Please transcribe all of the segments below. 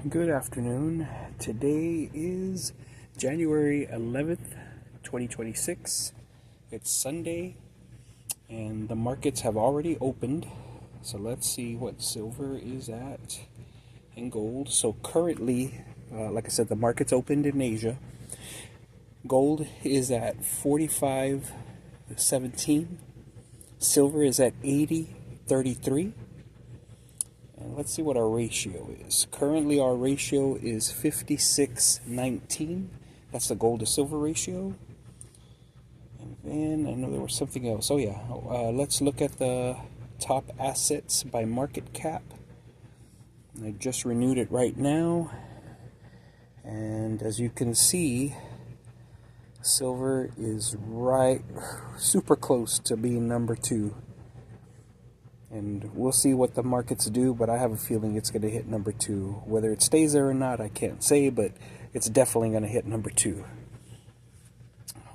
Good afternoon. Today is January 11th, 2026. It's Sunday and the markets have already opened. So let's see what silver is at and gold. So currently, like I said, the markets opened in Asia. Gold is at 45.17. Silver is at 80.33. And let's see what our ratio is. Currently our ratio is 56:19. That's the gold to silver ratio. And then I know there was something else. Oh yeah, let's look at the top assets by market cap. I just renewed it right now. And as you can see, silver is right super close to being number 2. And we'll see what the markets do, but I have a feeling it's going to hit number 2. Whether it stays there or not, I can't say, but it's definitely going to hit number 2.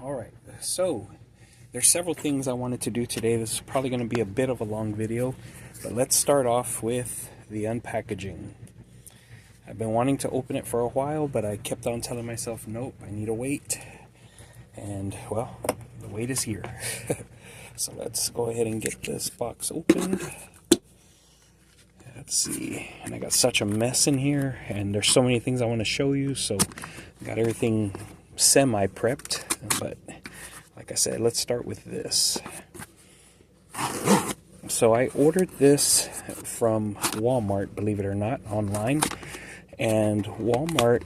Alright, so there's several things I wanted to do today. This is probably going to be a bit of a long video, but let's start off with the unpackaging. I've been wanting to open it for a while, but I kept on telling myself, nope, I need to wait. And, well, the wait is here. So let's go ahead and get this box opened. Let's see. And I got such a mess in here, and there's so many things I want to show you, so I got everything semi-prepped. But like I said, let's start with this. So I ordered this from Walmart, believe it or not, online. And Walmart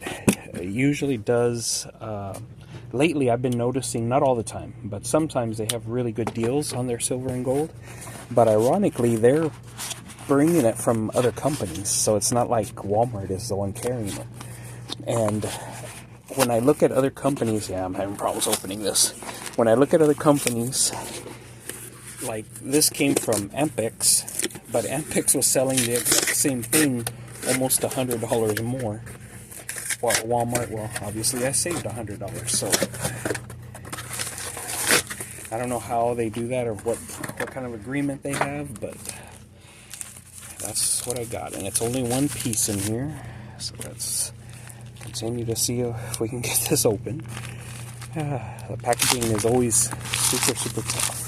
usually does... lately, I've been noticing, not all the time, but sometimes they have really good deals on their silver and gold. But ironically, they're bringing it from other companies, so it's not like Walmart is the one carrying it. And when I look at other companies, yeah, I'm having problems opening this. When I look at other companies, like this came from Ampex, but Ampex was selling the exact same thing almost $100 more. Well, Walmart, well, obviously I saved $100, so I don't know how they do that or what kind of agreement they have, but that's what I got. And it's only one piece in here, so let's continue to see if we can get this open. The packaging is always super tough.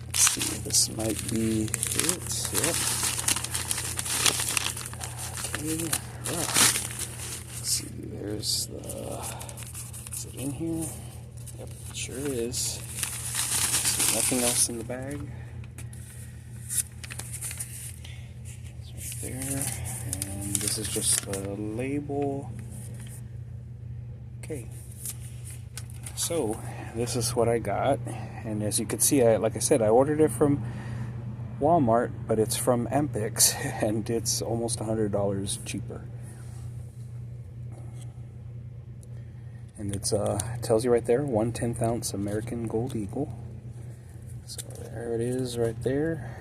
Let's see, this might be it. Yep. Okay. Let's see, there's the... Is it in here? Yep, it sure is. See, nothing else in the bag. It's right there. And this is just the label. Okay. So, this is what I got. And as you can see, like I said, I ordered it from Walmart, but it's from Ampex, and it's almost $100 cheaper. And it's tells you right there, 1/10 ounce American Gold Eagle. So there it is right there.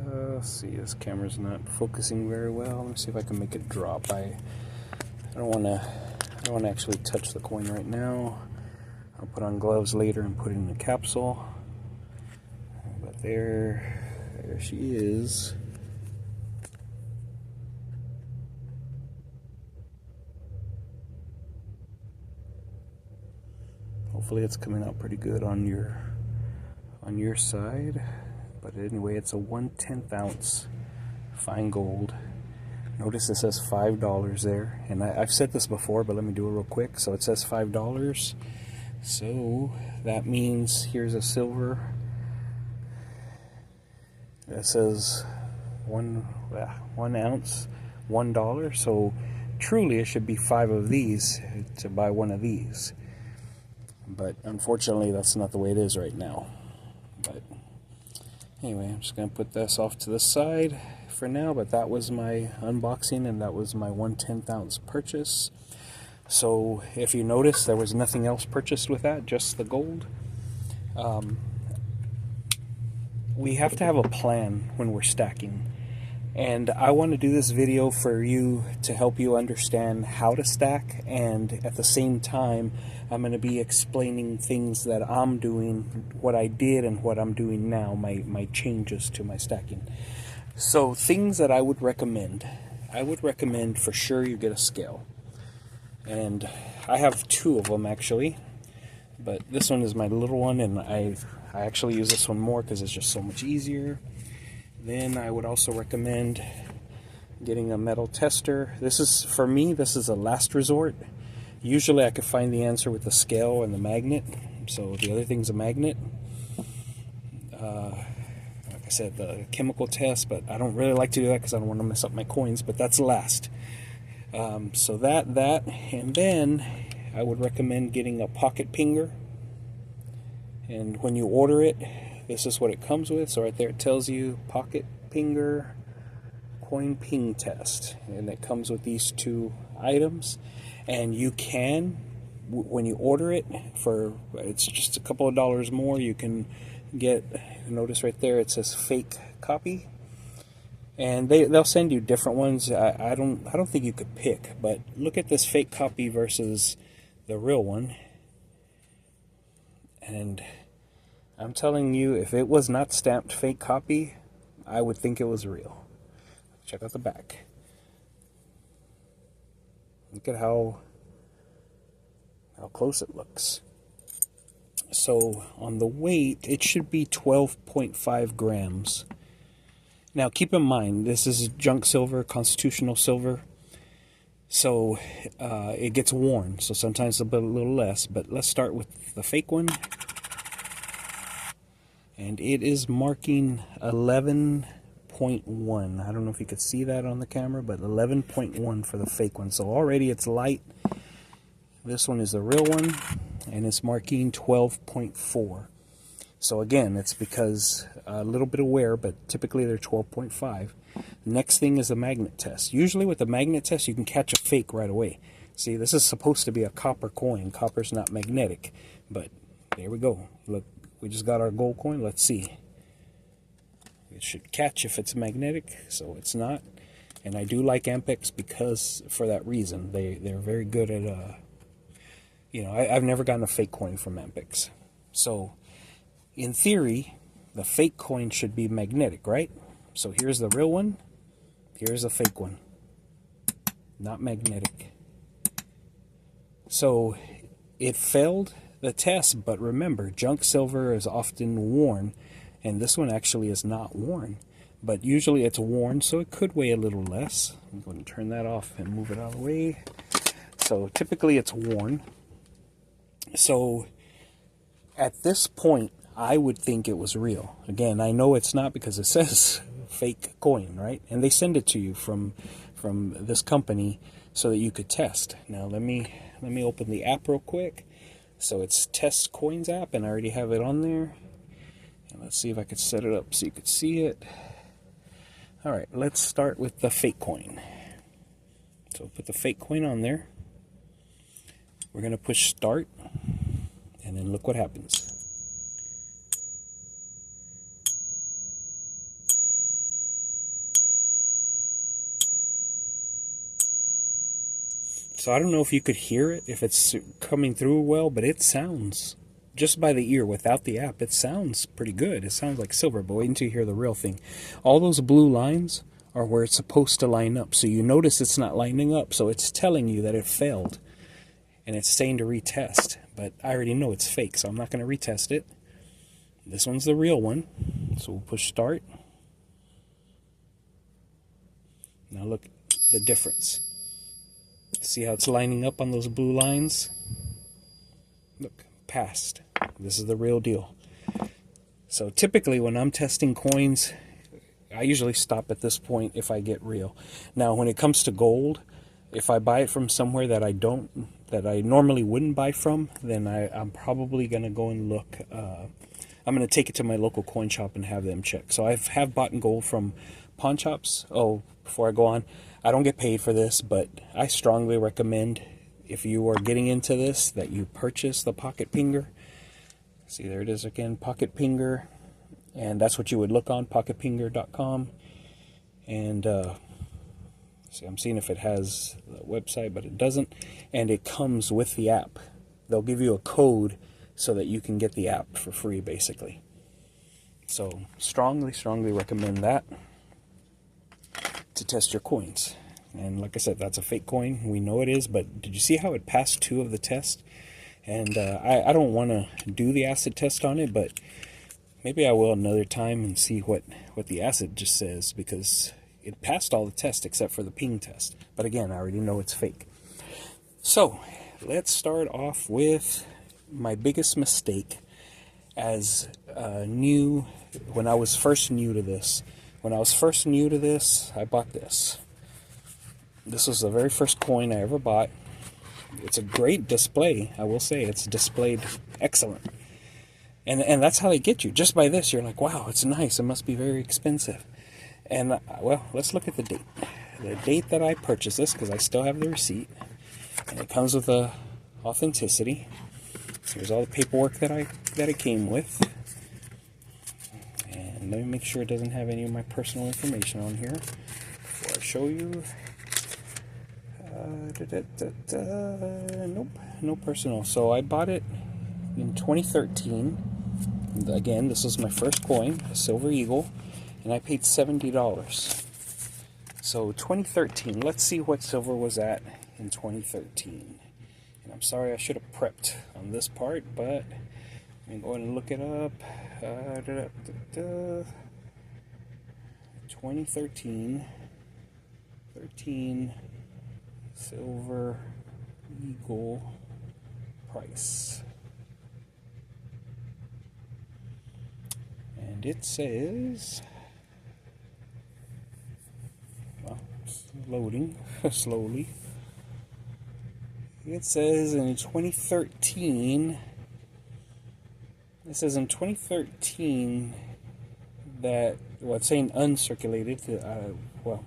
Let's see, this camera's not focusing very well. Let me see if I can make it drop. I don't want to actually touch the coin right now. I'll put on gloves later and put it in the capsule. But there she is. Hopefully it's coming out pretty good on your side. But anyway, it's a 1/10 ounce fine gold. Notice it says $5 there. And I've said this before, but let me do it real quick. So it says $5. So that means here's a silver. It says one ounce, $1. So truly it should be 5 of these to buy one of these. But unfortunately that's not the way it is right now. But anyway, I'm just going to put this off to the side for now. But that was my unboxing, and that was my 1/10 ounce purchase. So if you notice, there was nothing else purchased with that, just the gold. We have to have a plan when we're stacking. And I want to do this video for you to help you understand how to stack, and at the same time I'm going to be explaining things that I'm doing, what I did and what I'm doing now, my changes to my stacking. So things that I would recommend for sure you get a scale. And I have two of them actually, but this one is my little one, and I actually use this one more because it's just so much easier. Then I would also recommend getting a metal tester. This is, for me, this is a last resort. Usually I could find the answer with the scale and the magnet. So the other thing's a magnet. Like I said, the chemical test, but I don't really like to do that because I don't want to mess up my coins, but that's last. So that, and then I would recommend getting a pocket pinger. And when you order it, this is what it comes with. So right there it tells you pocket pinger coin ping test, and it comes with these two items. And you can, when you order it, for it's just a couple of dollars more, you can get, notice right there it says fake copy, and they'll send you different ones. I don't think you could pick, but look at this fake copy versus the real one, and I'm telling you, if it was not stamped fake copy, I would think it was real. Check out the back. Look at how close it looks. So on the weight, it should be 12.5 grams. Now keep in mind, this is junk silver, constitutional silver. So it gets worn, so sometimes a little less, but let's start with the fake one. And it is marking 11.1. I don't know if you could see that on the camera, but 11.1 for the fake one. So already it's light. This one is the real one, and it's marking 12.4. So again, it's because a little bit of wear, but typically they're 12.5. Next thing is the magnet test. Usually with the magnet test, you can catch a fake right away. See, this is supposed to be a copper coin. Copper's not magnetic, but there we go. Look. We just got our gold coin. Let's see. It should catch if it's magnetic, so it's not. And I do like Ampex because, for that reason, they're very good at, you know, I've never gotten a fake coin from Ampex. So, in theory, the fake coin should be magnetic, right? So here's the real one. Here's the fake one. Not magnetic. So, it failed the test, but remember, junk silver is often worn, and this one actually is not worn, but usually it's worn, so it could weigh a little less. I'm going to turn that off and move it out of the way. So typically it's worn. So at this point, I would think it was real. Again, I know it's not because it says fake coin, right? And they send it to you from this company so that you could test. Now let me open the app real quick. So it's Test Coins app, and I already have it on there. And let's see if I could set it up so you could see it. Alright, let's start with the fake coin. So put the fake coin on there. We're going to push start, and then look what happens. So I don't know if you could hear it, if it's coming through well, but it sounds, just by the ear, without the app, it sounds pretty good. It sounds like silver, but wait until you hear the real thing. All those blue lines are where it's supposed to line up. So you notice it's not lining up, so it's telling you that it failed. And it's saying to retest, but I already know it's fake, so I'm not going to retest it. This one's the real one, so we'll push start. Now look at the difference. See how it's lining up on those blue lines? Look, passed. This is the real deal. So typically when I'm testing coins, I usually stop at this point if I get real. Now when it comes to gold, if I buy it from somewhere that I normally wouldn't buy from, then I'm probably going to go and look. I'm going to take it to my local coin shop and have them check. So I have bought gold from pawn shops. Oh, before I go on, I don't get paid for this, but I strongly recommend, if you are getting into this, that you purchase the pocket pinger. See, there it is again, pocket pinger, and that's what you would look on, pocketpinger.com. And see, I'm seeing if it has the website, but it doesn't. And it comes with the app. They'll give you a code so that you can get the app for free, basically. So strongly recommend that to test your coins. And like I said, that's a fake coin. We know it is, but did you see how it passed 2 of the test? And I don't want to do the acid test on it, but maybe I will another time and see what the acid just says, because it passed all the tests except for the ping test. But again, I already know it's fake. So let's start off with my biggest mistake as when I was first new to this. When I was first new to this, I bought this. This was the very first coin I ever bought. It's a great display, I will say. It's displayed excellent. And that's how they get you. Just by this, you're like, wow, it's nice. It must be very expensive. And, well, let's look at the date. The date that I purchased this, because I still have the receipt. And it comes with a authenticity. Here's all the paperwork that it came with. And let me make sure it doesn't have any of my personal information on here before I show you. Nope, no personal. So I bought it in 2013. Again, this was my first coin, a Silver Eagle, and I paid $70. So 2013, let's see what silver was at in 2013. And I'm sorry, I should have prepped on this part, but I'm going to look it up. 2013, Silver Eagle price. And it says, well, it's loading slowly. It says in 2013, that, well, it's saying uncirculated. Well,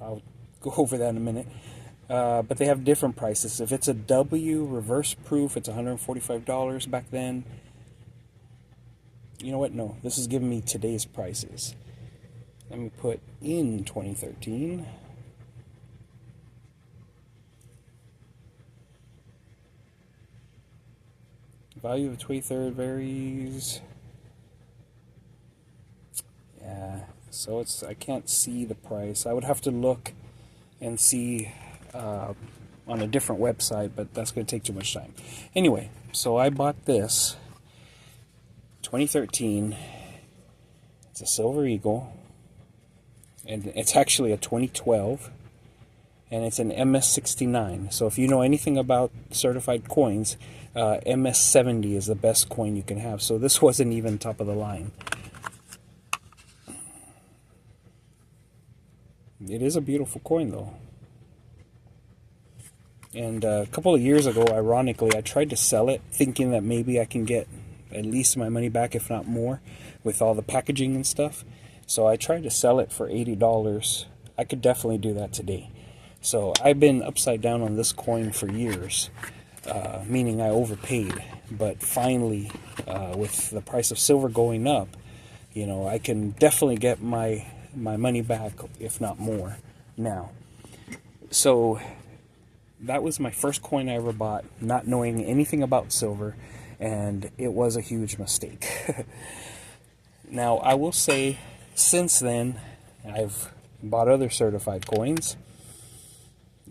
I'll go over that in a minute. But they have different prices. If it's a W reverse proof, it's $145 back then. You know what? No, this is giving me today's prices. Let me put in 2013. Value of 23rd varies. Yeah, so I can't see the price. I would have to look and see on a different website, but that's going to take too much time. Anyway, so I bought this 2013. It's a Silver Eagle, and it's actually a 2012, and it's an MS69. So if you know anything about certified coins, MS70 is the best coin you can have. So this wasn't even top of the line. It is a beautiful coin, though. And a couple of years ago, ironically, I tried to sell it, thinking that maybe I can get at least my money back, if not more, with all the packaging and stuff. So I tried to sell it for $80. I could definitely do that today. So I've been upside down on this coin for years, meaning I overpaid. But finally, with the price of silver going up, you know, I can definitely get my money back, if not more, now. So that was my first coin I ever bought, not knowing anything about silver, and it was a huge mistake. Now, I will say, since then, I've bought other certified coins.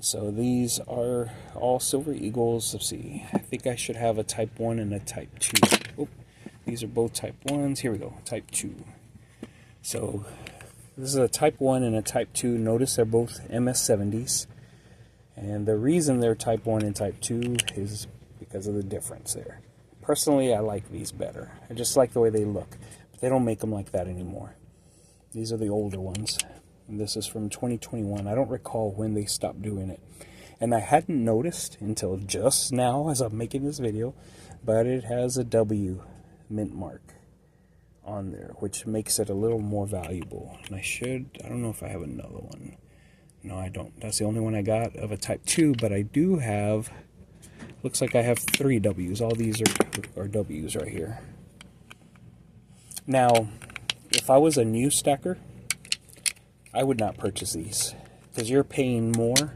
So these are all Silver Eagles. Let's see, I think I should have a Type 1 and a Type 2. Oh, these are both Type 1s. Here we go, Type 2. So this is a Type 1 and a Type 2. Notice they're both MS70s. And the reason they're Type 1 and Type 2 is because of the difference there. Personally, I like these better. I just like the way they look. But they don't make them like that anymore. These are the older ones. And this is from 2021. I don't recall when they stopped doing it. And I hadn't noticed until just now as I'm making this video, but it has a W mint mark on there, which makes it a little more valuable. And I don't know if I have another one. No, I don't. That's the only one I got of a Type 2, but I do have, looks like I have 3 W's. All these are W's right here. Now, if I was a new stacker, I would not purchase these because you're paying more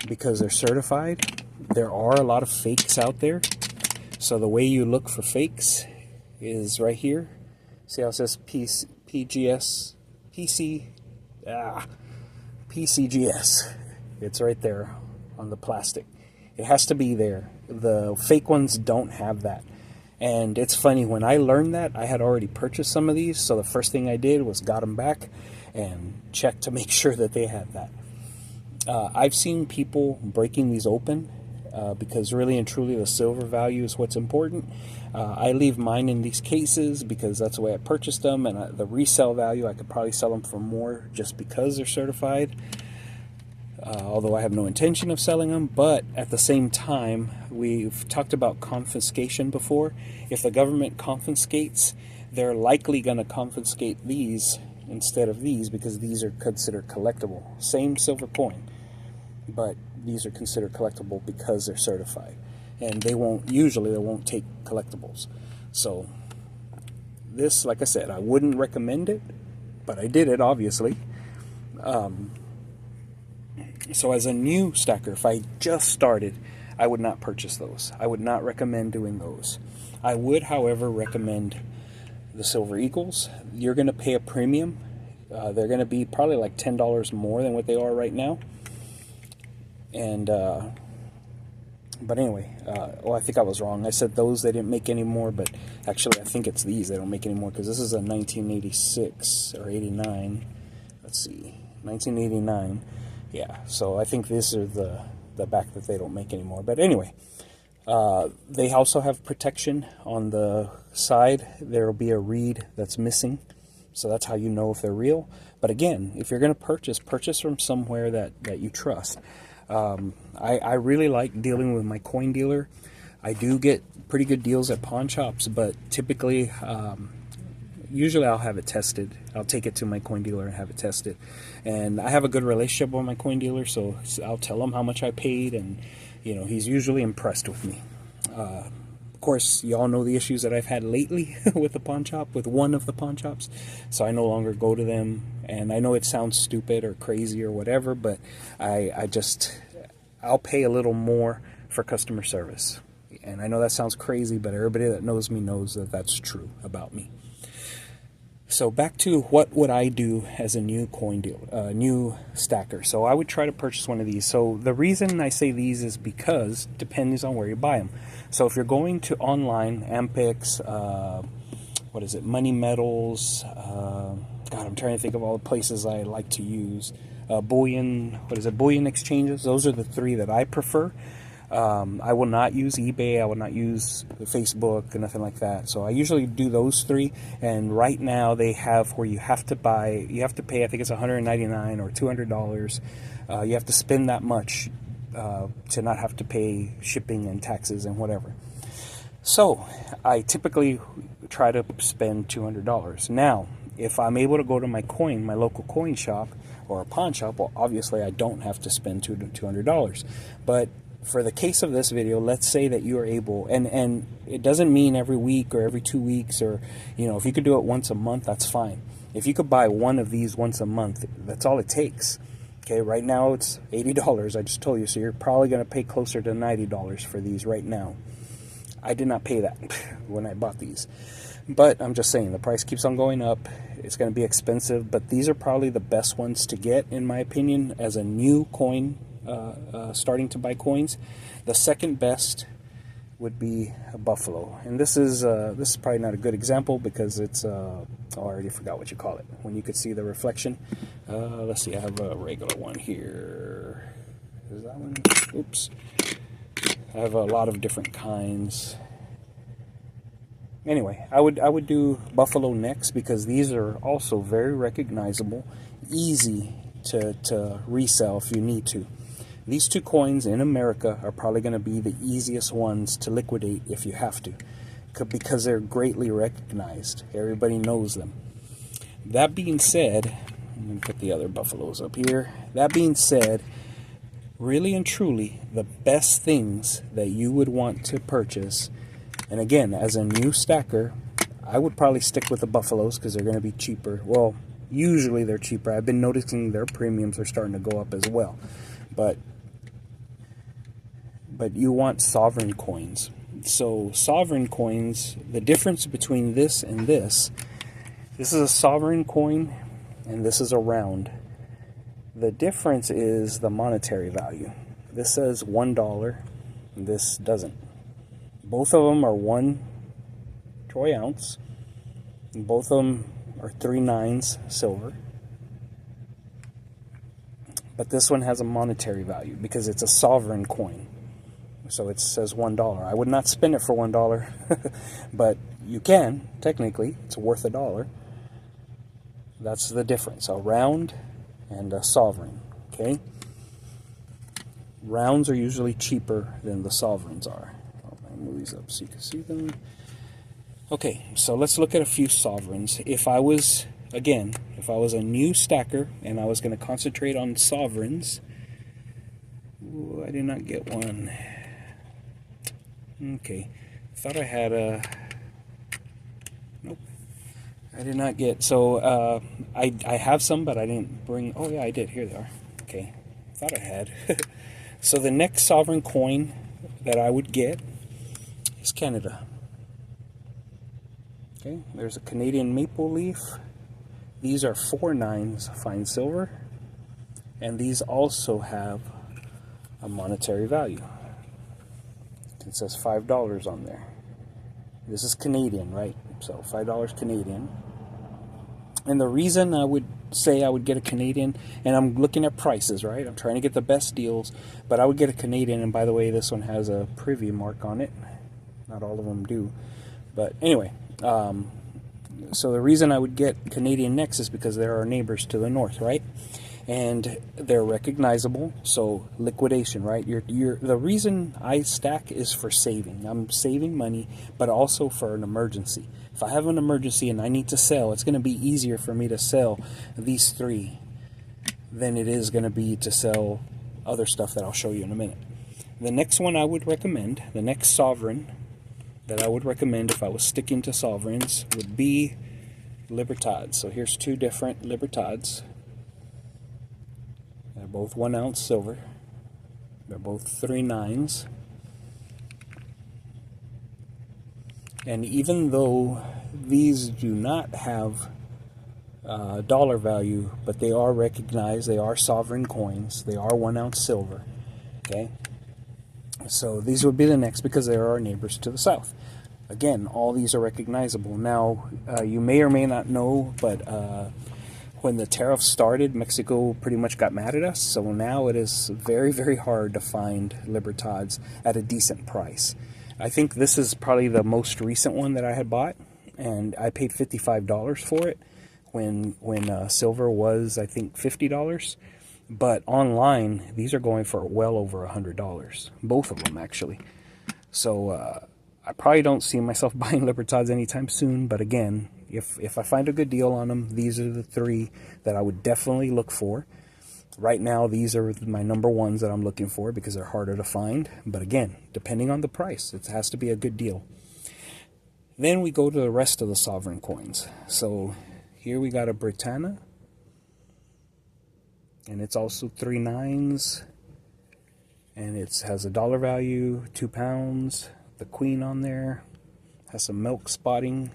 because they're certified. There are a lot of fakes out there. So the way you look for fakes is right here. See how it says PGS, PCGS. It's right there on the plastic. It has to be there. The fake ones don't have that. And it's funny, when I learned that, I had already purchased some of these, so the first thing I did was got them back and checked to make sure that they had that. I've seen people breaking these open because really and truly the silver value is what's important. I leave mine in these cases because that's the way I purchased them, and the resale value, I could probably sell them for more just because they're certified. Although I have no intention of selling them, but at the same time, we've talked about confiscation before. If the government confiscates, they're likely going to confiscate these instead of these because these are considered collectible. Same silver coin, but these are considered collectible because they're certified. And they won't take collectibles. So this, like I said, I wouldn't recommend it, but I did it, obviously. So as a new stacker, if I just started, I would not purchase those. I would not recommend doing those. I would, however, recommend the Silver Eagles. You're going to pay a premium. They're going to be probably like $10 more than what they are right now. And, but anyway, well, I think I was wrong. I said those, they didn't make any more, but actually I think it's these they don't make any more because this is a 1986 or 89. Let's see, 1989. Yeah, so I think these are the back that they don't make anymore. But anyway, they also have protection on the side. There will be a reed that's missing, so that's how you know if they're real. But again, if you're going to purchase from somewhere that you trust. I really like dealing with my coin dealer. I do get pretty good deals at pawn shops, but typically, usually I'll have it tested. I'll take it to my coin dealer and have it tested. And I have a good relationship with my coin dealer, so I'll tell him how much I paid, and he's usually impressed with me. Of course, you all know the issues that I've had lately with the pawn shop, with one of the pawn shops, so I no longer go to them. And I know it sounds stupid or crazy or whatever, but I'll pay a little more for customer service. And I know that sounds crazy, but everybody that knows me knows that that's true about me. So back to what would I do as a new coin dealer, new stacker. So I would try to purchase one of these. So the reason I say these is because depends on where you buy them. So if you're going to online, Ampex, Money Metals, God, I'm trying to think of all the places I like to use. Bullion exchanges. Those are the three that I prefer. I will not use eBay. I will not use Facebook or nothing like that. So I usually do those three. And right now they have where you have to pay, I think it's $199 or $200. You have to spend that much to not have to pay shipping and taxes and whatever. So I typically try to spend $200. Now, if I'm able to go to my local coin shop or a pawn shop, well, obviously I don't have to spend $200. But for the case of this video, let's say that you are able, and it doesn't mean every week or every 2 weeks, or if you could do it once a month, that's fine. If you could buy one of these once a month, that's all it takes. Okay, right now it's $80, I just told you, so you're probably going to pay closer to $90 for these right now. I did not pay that when I bought these. But I'm just saying, the price keeps on going up. It's going to be expensive, but these are probably the best ones to get, in my opinion, as a new coin, starting to buy coins. The second best would be a Buffalo. And this is probably not a good example because it's, I already forgot what you call it, when you could see the reflection. Let's see, I have a regular one here. Is that one? Oops. I have a lot of different kinds. Anyway, I would do Buffalo next because these are also very recognizable, easy to resell if you need to. These two coins in America are probably going to be the easiest ones to liquidate if you have to, because they're greatly recognized. Everybody knows them. That being said, I'm going to put the other Buffaloes up here. That being said, really and truly, the best things that you would want to purchase, and again, as a new stacker, I would probably stick with the Buffaloes because they're going to be cheaper. Well, Usually they're cheaper. I've been noticing their premiums are starting to go up as well. But you want sovereign coins. So sovereign coins, the difference between this and this is a sovereign coin and this is a round. The difference is the monetary value. This says $1 and this doesn't. Both of them are 1 troy ounce. And both of them are 3/9 silver. But this one has a monetary value because it's a sovereign coin. So it says $1. I would not spend it for $1, but you can, technically. It's worth $1. That's the difference, a round and a sovereign, okay? Rounds are usually cheaper than the sovereigns are. I'll move these up so you can see them. Okay, so let's look at a few sovereigns. If I was a new stacker and I was going to concentrate on sovereigns, ooh, I did not get one. Okay, thought I had a, nope, I did not get, so I have some, but I didn't bring, oh yeah, I did, here they are. Okay, thought I had. So the next sovereign coin that I would get is Canada. Okay, there's a Canadian maple leaf. These are 4/9 fine silver, and these also have a monetary value. It says $5 on there. This is Canadian, right? So $5 Canadian. And the reason I would say I would get a Canadian, and I'm looking at prices, right? I'm trying to get the best deals, but I would get a Canadian, and by the way, this one has a privy mark on it. Not all of them do. But anyway, so the reason I would get Canadian next is because they're our neighbors to the north, right? And they're recognizable, so liquidation, right? The reason I stack is for saving. I'm saving money, but also for an emergency. If I have an emergency and I need to sell, it's going to be easier for me to sell these three than it is going to be to sell other stuff that I'll show you in a minute. The next one I would recommend, the next sovereign that I would recommend if I was sticking to sovereigns would be Libertads. So here's two different Libertads. They're both 1 ounce silver. They're both 3/9. And even though these do not have dollar value, but they are recognized, they are sovereign coins, they are 1 ounce silver. Okay, so these would be the next because they are our neighbors to the south. Again, all these are recognizable. Now, you may or may not know, but when the tariffs started, Mexico pretty much got mad at us. So now it is very, very hard to find Libertads at a decent price. I think this is probably the most recent one that I had bought, and I paid $55 for it when silver was, I think, $50. But online, these are going for well over $100. Both of them, actually. So I probably don't see myself buying Libertads anytime soon, but again, if I find a good deal on them, these are the three that I would definitely look for. Right now, these are my number ones that I'm looking for because they're harder to find. But again, depending on the price, it has to be a good deal. Then we go to the rest of the sovereign coins. So here we got a Britannia, and it's also 3/9, and it has a dollar value, 2 pounds. The Queen on there has some milk spotting.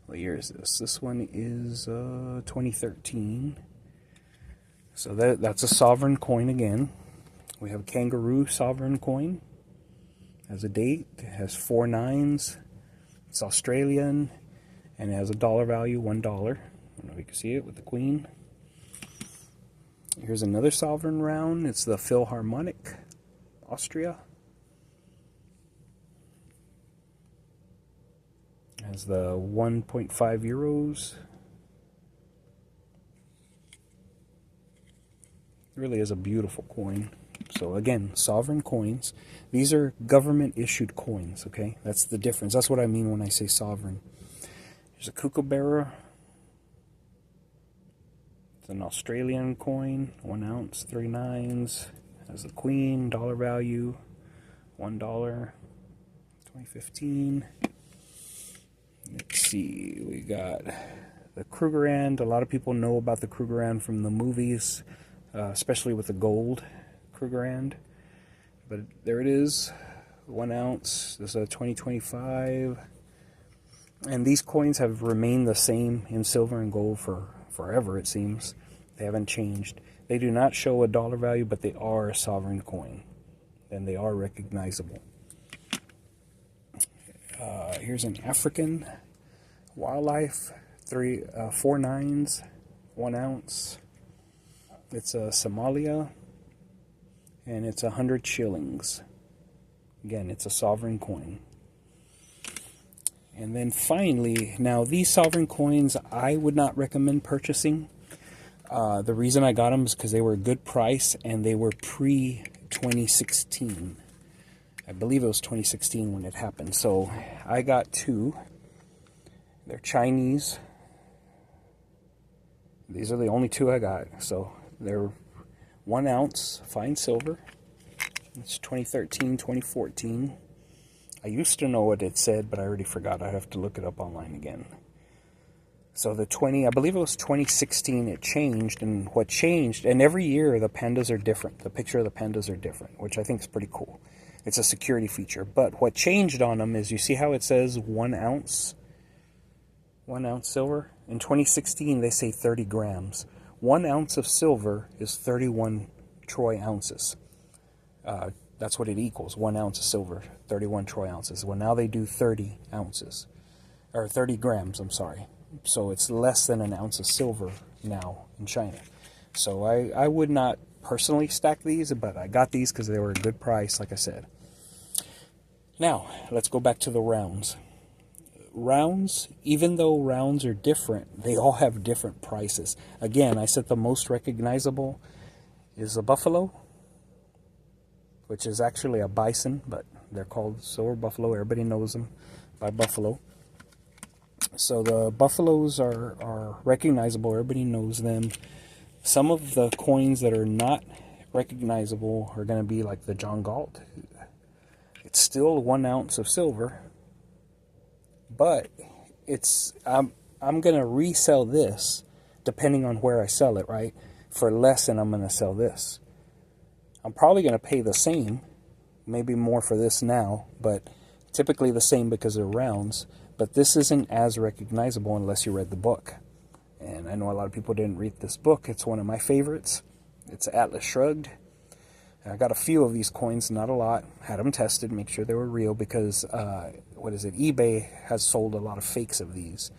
What year is this? This one is 2013. So that's a sovereign coin again. We have a Kangaroo sovereign coin. Has a date. It has 4/9. It's Australian, and it has a dollar value, $1. I don't know if you can see it with the Queen. Here's another sovereign round. It's the Philharmonic, Austria. Has the 1.5 euros. It really is a beautiful coin. So again, sovereign coins. These are government issued coins, okay? That's the difference. That's what I mean when I say sovereign. There's a Kookaburra. It's an Australian coin, 1 ounce, 3/9. Has a Queen, dollar value, $1, 2015. Let's see, we got the Krugerrand. A lot of people know about the Krugerrand from the movies, especially with the gold Krugerrand. But there it is, 1 ounce. This is a 2025. And these coins have remained the same in silver and gold for forever, it seems. They haven't changed. They do not show a dollar value, but they are a sovereign coin. And they are recognizable. Here's an African wildlife, 4 nines, 1 ounce. It's a Somalia, and it's 100 shillings. Again, it's a sovereign coin. And then finally, now these sovereign coins I would not recommend purchasing. The reason I got them is because they were a good price and they were pre-2016. I believe it was 2016 when it happened. So I got 2. They're Chinese. These are the only 2 I got. So they're 1 ounce fine silver. It's 2013, 2014. I used to know what it said, but I already forgot. I'd have to look it up online again. So the I believe it was 2016, it changed. And what changed, and every year the pandas are different. The picture of the pandas are different, which I think is pretty cool. It's a security feature. But what changed on them is, you see how it says 1 ounce? 1 ounce silver? In 2016, they say 30 grams. 1 ounce of silver is 31 troy ounces. That's what it equals. 1 ounce of silver, 31 troy ounces. Well, now they do 30 ounces. Or 30 grams, I'm sorry. So it's less than an ounce of silver now in China. So I would not personally stack these, but I got these because they were a good price, like I said. Now, let's go back to the rounds. Rounds, even though rounds are different, they all have different prices. Again, I said the most recognizable is a buffalo, which is actually a bison, but they're called silver buffalo. Everybody knows them by buffalo. So the buffaloes are recognizable. Everybody knows them. Some of the coins that are not recognizable are going to be like the John Galt. It's still 1 ounce of silver, but I'm going to resell this, depending on where I sell it, right, for less than I'm going to sell this. I'm probably going to pay the same, maybe more for this now, but typically the same because they're rounds. But this isn't as recognizable unless you read the book. And I know a lot of people didn't read this book. It's one of my favorites. It's Atlas Shrugged. I got a few of these coins, not a lot. Had them tested, make sure they were real, because, eBay has sold a lot of fakes of these.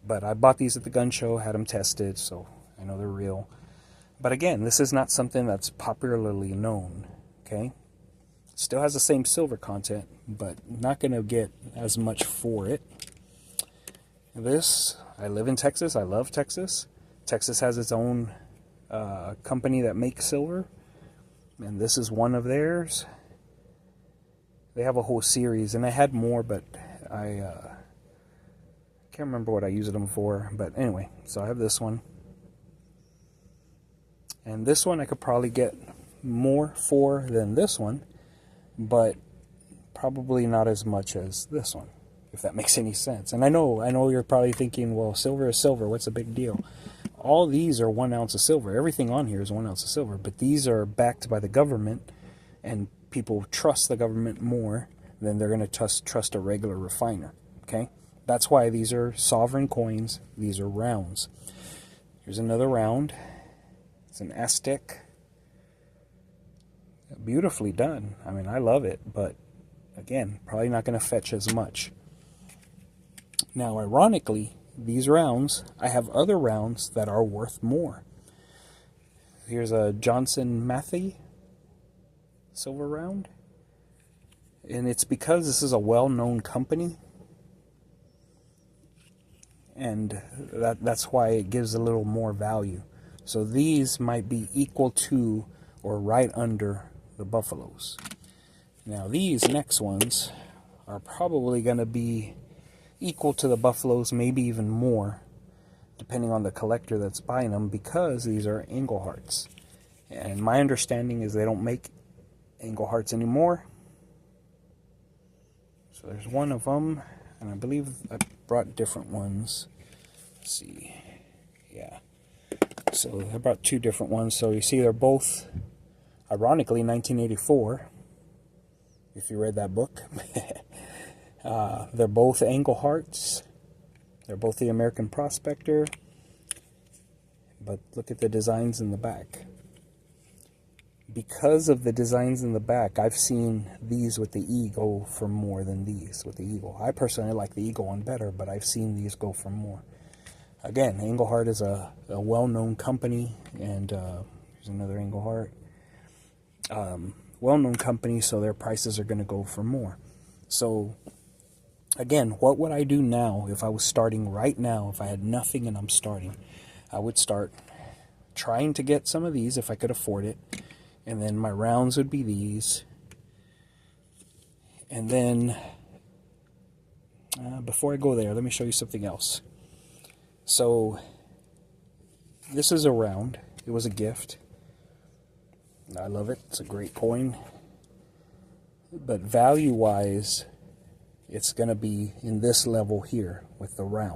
But I bought these at the gun show, had them tested, so I know they're real. But again, this is not something that's popularly known, okay? Still has the same silver content, but not going to get as much for it. This, I live in Texas. I love Texas. Texas has its own company that makes silver, and this is one of theirs. They have a whole series, and I had more, but I can't remember what I used them for. But anyway, so I have this one. And this one I could probably get more for than this one, but probably not as much as this one, if that makes any sense. And I know you're probably thinking, well, silver is silver, what's the big deal? All these are 1 ounce of silver. Everything on here is 1 ounce of silver, but these are backed by the government, and people trust the government more than they're going to trust a regular refiner, okay? That's why these are sovereign coins. These are rounds. Here's another round. It's an Aztec. Beautifully done. I mean, I love it, but again, probably not going to fetch as much. Now, ironically, these rounds, I have other rounds that are worth more. Here's a Johnson Matthey silver round. And it's because this is a well-known company. And that's why it gives a little more value. So these might be equal to or right under the buffaloes. Now these next ones are probably going to be equal to the buffaloes, maybe even more, depending on the collector that's buying them, because these are Engleharts. And my understanding is they don't make Engleharts anymore. So there's one of them, and I believe I brought different ones. Let's see. Yeah. So I brought two different ones. So you see they're both, ironically, 1984. If you read that book. They're both Engleharts. They're both the American Prospector. But look at the designs in the back. Because of the designs in the back, I've seen these with the E go for more than these with the Eagle. I personally like the Eagle one better, but I've seen these go for more. Again, Englehart is a well-known company, and here's another Englehart. Well-known company, so their prices are going to go for more. So, again, what would I do now if I was starting right now, if I had nothing and I'm starting? I would start trying to get some of these if I could afford it, and then my rounds would be these. And then, before I go there, let me show you something else. So, this is a round. It was a gift. I love it. It's a great coin. But value-wise, it's going to be in this level here with the round.